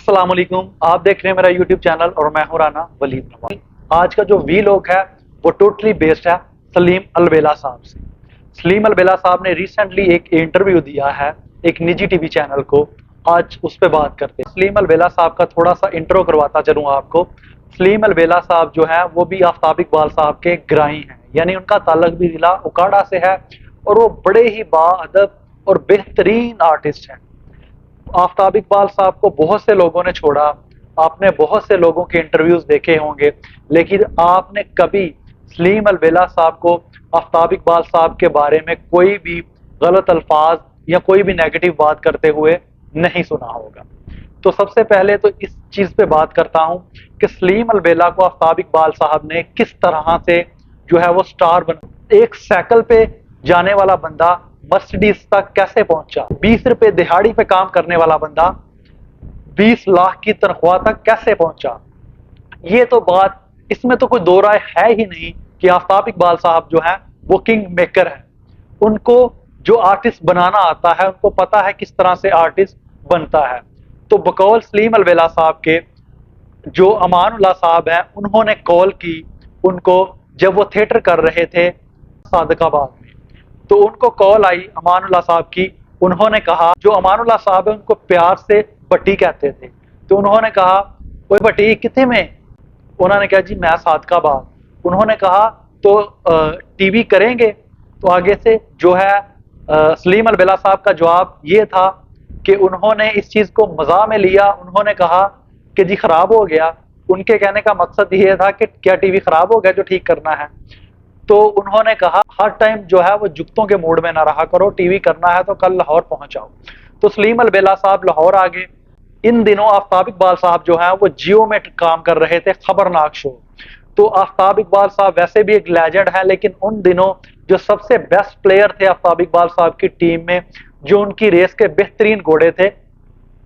السلام علیکم، آپ دیکھ رہے ہیں میرا یوٹیوب چینل اور میں ہوں رانا ولید نواز۔ آج کا جو وی لوگ ہے وہ ٹوٹلی بیسڈ ہے سلیم البیلا صاحب سے۔ سلیم البیلا صاحب نے ریسنٹلی ایک انٹرویو دیا ہے ایک نجی ٹی وی چینل کو، آج اس پہ بات کرتے ہیں۔ سلیم البیلا صاحب کا تھوڑا سا انٹرو کرواتا چلوں آپ کو۔ سلیم البیلا صاحب جو ہے وہ بھی آفتاب اقبال صاحب کے گرائی ہیں، یعنی ان کا تعلق بھی ضلع اکاڑا سے ہے، اور وہ بڑے ہی با ادب اور بہترین آرٹسٹ ہیں۔ آفتاب اقبال صاحب کو بہت سے لوگوں نے چھوڑا، آپ نے بہت سے لوگوں کے انٹرویوز دیکھے ہوں گے، لیکن آپ نے کبھی سلیم البیلا صاحب کو آفتاب اقبال صاحب کے بارے میں کوئی بھی غلط الفاظ یا کوئی بھی نیگیٹو بات کرتے ہوئے نہیں سنا ہوگا۔ تو سب سے پہلے تو اس چیز پہ بات کرتا ہوں کہ سلیم البیلا کو آفتاب اقبال صاحب نے کس طرح سے جو ہے وہ سٹار بنا۔ ایک سائیکل پہ جانے والا بندہ مرسڈیز تک کیسے پہنچا؟ 20 روپے دہاڑی پہ کام کرنے والا بندہ 20 لاکھ کی تنخواہ تک کیسے پہنچا؟ یہ تو بات، اس میں تو کوئی دو رائے ہے ہی نہیں کہ آفتاب اقبال صاحب جو ہیں وہ کنگ میکر ہیں۔ ان کو جو آرٹسٹ بنانا آتا ہے، ان کو پتا ہے کس طرح سے آرٹسٹ بنتا ہے۔ تو بقول سلیم البیلا صاحب کے جو امان اللہ صاحب ہیں، انہوں نے کال کی ان کو جب وہ تھیٹر کر رہے تھے صادق آباد میں، تو ان کو کال آئی امان اللہ صاحب کی۔ انہوں نے کہا، جو امان اللہ صاحب ہیں ان کو پیار سے بٹی کہتے تھے، تو انہوں نے کہا وہ بٹی کتنے میں؟ انہوں نے کہا جی میں صادق آباد۔ انہوں نے کہا تو ٹی وی کریں گے؟ تو آگے سے جو ہے سلیم البیلا صاحب کا جواب یہ تھا کہ انہوں نے اس چیز کو مزاح میں لیا۔ انہوں نے کہا کہ جی خراب ہو گیا۔ ان کے کہنے کا مقصد یہ تھا کہ کیا ٹی وی خراب ہو گیا جو ٹھیک کرنا ہے؟ تو انہوں نے کہا ہر ٹائم جو ہے وہ جگتوں کے موڈ میں نہ رہا کرو، ٹی وی کرنا ہے تو کل لاہور پہنچ جاؤ۔ تو سلیم البیلا صاحب لاہور آ گئے۔ ان دنوں آفتاب اقبال صاحب جو ہیں وہ جیو میں کام کر رہے تھے، خبرناک شو۔ تو آفتاب اقبال صاحب ویسے بھی ایک لیجنڈ ہے، لیکن ان دنوں جو سب سے بیسٹ پلیئر تھے آفتاب اقبال صاحب کی ٹیم میں، جو ان کی ریس کے بہترین گھوڑے تھے،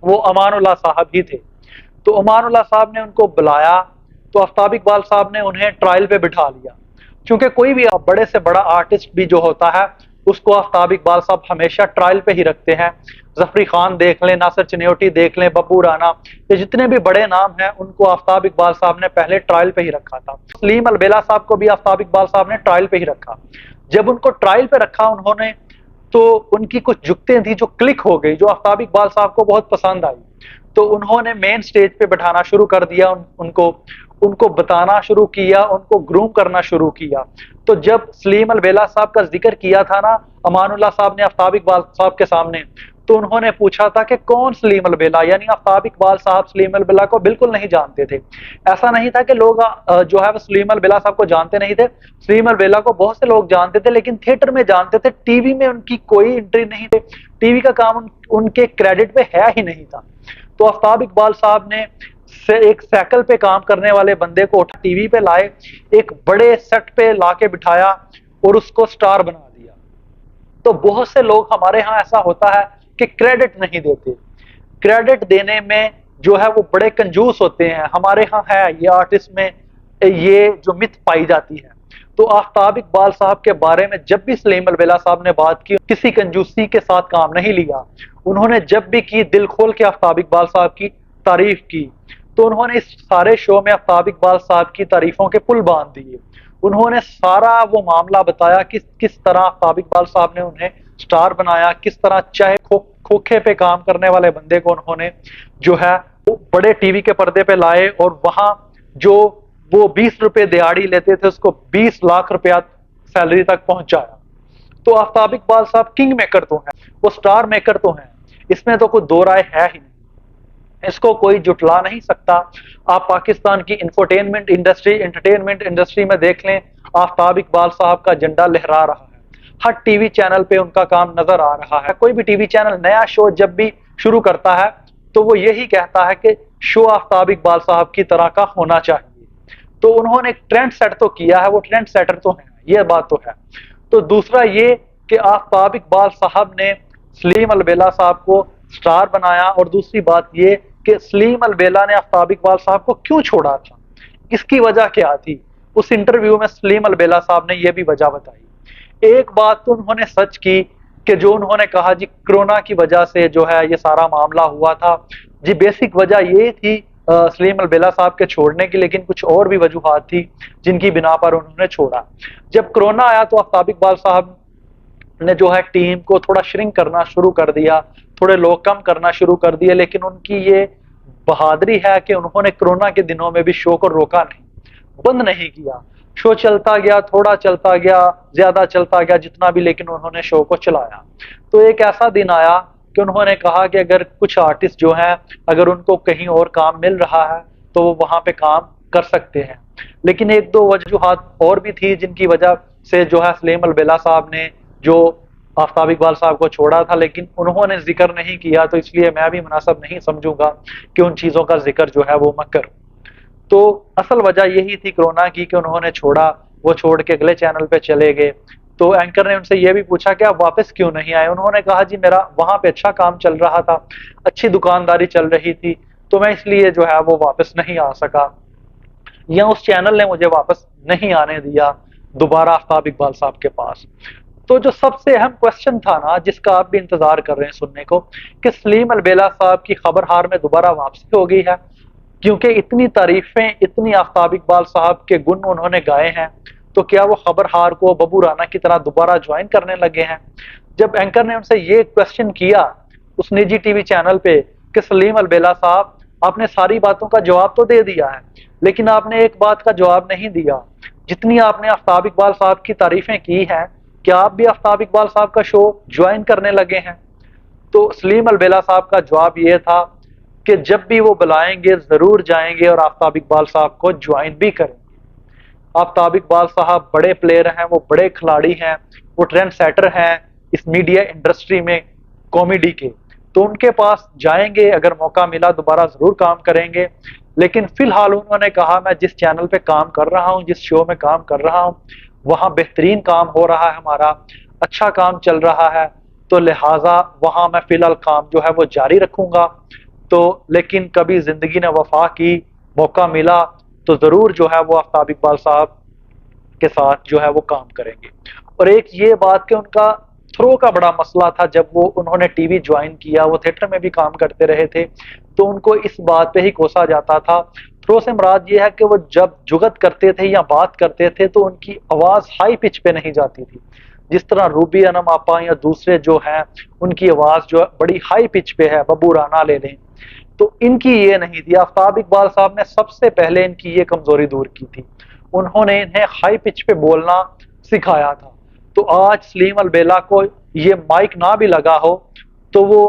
وہ امان اللہ صاحب ہی تھے۔ تو امان اللہ صاحب نے ان کو بلایا، تو آفتاب اقبال صاحب نے انہیں ٹرائل پہ بٹھا لیا، کیونکہ کوئی بھی بڑے سے بڑا آرٹسٹ بھی جو ہوتا ہے اس کو آفتاب اقبال صاحب ہمیشہ ٹرائل پہ ہی رکھتے ہیں۔ ظفری خان دیکھ لیں، ناصر چنیوٹی دیکھ لیں، ببو رانا، یہ جتنے بھی بڑے نام ہیں ان کو آفتاب اقبال صاحب نے پہلے ٹرائل پہ ہی رکھا تھا۔ سلیم البیلا صاحب کو بھی آفتاب اقبال صاحب نے ٹرائل پہ ہی رکھا۔ جب ان کو ٹرائل پہ رکھا انہوں نے، تو ان کی کچھ جگتیں تھیں جو کلک ہو گئی، جو آفتاب اقبال صاحب کو بہت پسند آئی۔ تو انہوں نے مین سٹیج پہ بٹھانا شروع کر دیا، ان کو بتانا شروع کیا، ان کو گروم کرنا شروع کیا۔ تو جب سلیم البیلا صاحب کا ذکر کیا تھا نا امان اللہ صاحب نے آفتاب اقبال صاحب کے سامنے، تو انہوں نے پوچھا تھا کہ کون سلیم البیلا، یعنی آفتاب اقبال صاحب سلیم البیلا کو بالکل نہیں جانتے تھے۔ ایسا نہیں تھا کہ لوگ جو ہے وہ سلیم البیلا صاحب کو جانتے نہیں تھے، سلیم البیلا کو بہت سے لوگ جانتے تھے، لیکن تھیٹر میں جانتے تھے، ٹی وی میں ان کی کوئی انٹری نہیں تھی، ٹی وی کا کام ان کے کریڈٹ پہ ہے ہی نہیں تھا۔ تو آفتاب اقبال صاحب نے ایک سائیکل پہ کام کرنے والے بندے کو اٹھا ٹی وی پہ لائے، ایک بڑے سیٹ پہ لا کے بٹھایا اور اس کو سٹار بنا دیا۔ تو بہت سے لوگ ہمارے ہاں ایسا ہوتا ہے کہ کریڈٹ نہیں دیتے، کریڈٹ دینے میں جو ہے وہ بڑے کنجوس ہوتے ہیں۔ ہمارے ہاں ہے یہ آرٹسٹ میں یہ جو مت پائی جاتی ہے۔ تو آفتاب اقبال صاحب کے بارے میں جب بھی سلیم البیلا صاحب نے بات کی، کسی کنجوسی کے ساتھ کام نہیں لیا۔ انہوں نے جب بھی کی دل کھول کے آفتاب اقبال صاحب کی تعریف کی۔ تو انہوں نے اس سارے شو میں آفتاب اقبال صاحب کی تعریفوں کے پل باندھ دیے۔ انہوں نے سارا وہ معاملہ بتایا کہ کس طرح آفتاب اقبال صاحب نے انہیں سٹار بنایا، کس طرح چاہے کھوکھے پہ کام کرنے والے بندے کو انہوں نے جو ہے وہ بڑے ٹی وی کے پردے پہ لائے، اور وہاں جو وہ 20 روپے دیہاڑی لیتے تھے اس کو 20 لاکھ روپیہ سیلری تک پہنچایا۔ تو آفتاب اقبال صاحب کنگ میکر تو ہیں، وہ سٹار میکر تو ہیں، اس میں تو کوئی دو رائے ہے ہی نہیں، اس کو کوئی جٹلا نہیں سکتا۔ آپ پاکستان کی انٹرٹینمنٹ انڈسٹری میں دیکھ لیں، آفتاب اقبال صاحب کا جھنڈا لہرا رہا ہے، ہر ٹی وی چینل پہ ان کا کام نظر آ رہا ہے۔ کوئی بھی ٹی وی چینل نیا شو جب بھی شروع کرتا ہے تو وہ یہی کہتا ہے کہ شو آفتاب اقبال صاحب کی طرح کا ہونا چاہیے۔ تو انہوں نے ٹرینڈ سیٹ تو کیا ہے، وہ ٹرینڈ سیٹر تو ہیں، یہ بات تو ہے۔ تو دوسرا یہ کہ آفتاب اقبال صاحب نے سلیم البیلا صاحب کو سٹار بنایا، اور دوسری بات یہ کہ سلیم البیلا نے آفتاب اقبال صاحب کو کیوں چھوڑا تھا، اس کی وجہ کیا تھی۔ اس انٹرویو میں سلیم البیلا صاحب نے یہ بھی وجہ بتائی۔ ایک بات تو انہوں نے سچ کی کہ جو انہوں نے کہا جی کورونا کی وجہ سے جو ہے یہ سارا معاملہ ہوا تھا، جی بیسک وجہ یہ تھی سلیم البیلا صاحب کے چھوڑنے کی، لیکن کچھ اور بھی وجوہات تھی جن کی بنا پر انہوں نے چھوڑا۔ جب کورونا آیا تو آفتاب اقبال صاحب نے جو ہے ٹیم کو تھوڑا شرنک کرنا شروع کر دیا، تھوڑے لوگ کم کرنا شروع کر دیے، لیکن ان کی یہ بہادری ہے کہ انہوں نے کورونا کے دنوں میں بھی شو کو روکا نہیں، بند نہیں کیا۔ شو چلتا گیا، تھوڑا چلتا گیا، زیادہ چلتا گیا جتنا بھی، لیکن انہوں نے شو کو چلایا۔ تو ایک ایسا دن آیا کہ انہوں نے کہا کہ اگر کچھ آرٹسٹ جو ہیں اگر ان کو کہیں اور کام مل رہا ہے تو وہ وہاں پہ کام کر سکتے ہیں، لیکن ایک دو وجوہات اور بھی تھی جن کی وجہ سے جو ہے سلیم البیلا صاحب نے جو آفتاب اقبال صاحب کو چھوڑا تھا، لیکن انہوں نے ذکر نہیں کیا، تو اس لیے میں بھی مناسب نہیں سمجھوں گا کہ ان چیزوں کا ذکر جو ہے وہ میں کروں۔ تو اصل وجہ یہی تھی کورونا کی کہ انہوں نے چھوڑا، وہ چھوڑ کے اگلے چینل پہ چلے گئے۔ تو اینکر نے ان سے یہ بھی پوچھا کہ آپ واپس کیوں نہیں آئے؟ انہوں نے کہا جی میرا وہاں پہ اچھا کام چل رہا تھا، اچھی دکانداری چل رہی تھی، تو میں اس لیے جو ہے وہ واپس نہیں آ سکا، یا اس چینل نے مجھے واپس نہیں آنے دیا دوبارہ آفتاب اقبال صاحب کے پاس۔ تو جو سب سے اہم کوشچن تھا نا، جس کا آپ بھی انتظار کر رہے ہیں سننے کو، کہ سلیم البیلا صاحب کی خبر ہار میں دوبارہ واپسی ہو گئی ہے، کیونکہ اتنی تعریفیں، اتنی آفتاب اقبال صاحب کے گن انہوں نے گائے ہیں، تو کیا وہ خبر ہار کو ببو رانا کی طرح دوبارہ جوائن کرنے لگے ہیں؟ جب اینکر نے ان سے یہ کوشچن کیا اس نجی ٹی وی چینل پہ کہ سلیم البیلا صاحب آپ نے ساری باتوں کا جواب تو دے دیا ہے، لیکن آپ نے ایک بات کا جواب نہیں دیا، جتنی آپ نے آفتاب اقبال صاحب کی تعریفیں کی ہیں، کیا آپ بھی آفتاب اقبال صاحب کا شو جوائن کرنے لگے ہیں؟ تو سلیم البیلا صاحب کا جواب یہ تھا کہ جب بھی وہ بلائیں گے ضرور جائیں گے اور آفتاب اقبال صاحب کو جوائن بھی کریں گے۔ آفتاب اقبال صاحب بڑے پلیئر ہیں، وہ بڑے کھلاڑی ہیں، وہ ٹرینڈ سیٹر ہیں اس میڈیا انڈسٹری میں کامیڈی کے، تو ان کے پاس جائیں گے، اگر موقع ملا دوبارہ ضرور کام کریں گے۔ لیکن فی الحال انہوں نے کہا میں جس چینل پہ کام کر رہا ہوں، جس شو میں کام کر رہا ہوں، وہاں بہترین کام ہو رہا ہے، ہمارا اچھا کام چل رہا ہے، تو لہٰذا وہاں میں فی الحال کام جو ہے وہ جاری رکھوں گا۔ تو لیکن کبھی زندگی نے وفا کی، موقع ملا تو ضرور جو ہے وہ آفتاب اقبال صاحب کے ساتھ جو ہے وہ کام کریں گے۔ اور ایک یہ بات کہ ان کا تھرو کا بڑا مسئلہ تھا، جب وہ انہوں نے ٹی وی جوائن کیا، وہ تھیٹر میں بھی کام کرتے رہے تھے، تو ان کو اس بات پہ ہی کوسا جاتا تھا۔ تھرو سے مراد یہ ہے کہ وہ جب جگت کرتے تھے یا بات کرتے تھے تو ان کی آواز ہائی پچ پہ نہیں جاتی تھی، جس طرح روبی انم آپا یا دوسرے جو ہیں ان کی آواز جو بڑی ہائی پچ پہ ہے، ببو رانا لے لیں، تو ان کی یہ نہیں تھی۔ آفتاب اقبال صاحب نے سب سے پہلے ان کی یہ کمزوری دور کی تھی، انہوں نے انہیں ہائی پچ پہ بولنا سکھایا تھا۔ تو آج سلیم البیلا کو یہ مائک نہ بھی لگا ہو تو وہ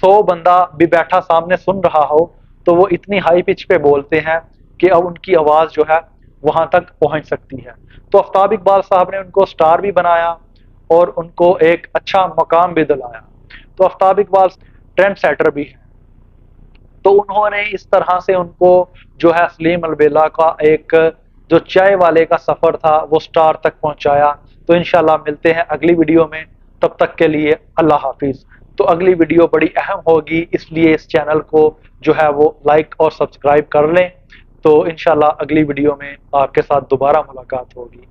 100 بندہ بھی بیٹھا سامنے سن رہا ہو تو وہ اتنی ہائی پچ پہ بولتے ہیں کہ اب ان کی آواز جو ہے وہاں تک پہنچ سکتی ہے۔ تو آفتاب اقبال صاحب نے ان کو سٹار بھی بنایا اور ان کو ایک اچھا مقام بھی دلایا۔ تو آفتاب اقبال ٹرینڈ سیٹر بھی ہیں، تو انہوں نے اس طرح سے ان کو جو ہے سلیم البیلا کا ایک جو چائے والے کا سفر تھا وہ سٹار تک پہنچایا۔ تو انشاءاللہ ملتے ہیں اگلی ویڈیو میں، تب تک کے لیے اللہ حافظ۔ تو اگلی ویڈیو بڑی اہم ہوگی، اس لیے اس چینل کو جو ہے وہ لائک اور سبسکرائب کر لیں۔ تو انشاءاللہ اگلی ویڈیو میں آپ کے ساتھ دوبارہ ملاقات ہوگی۔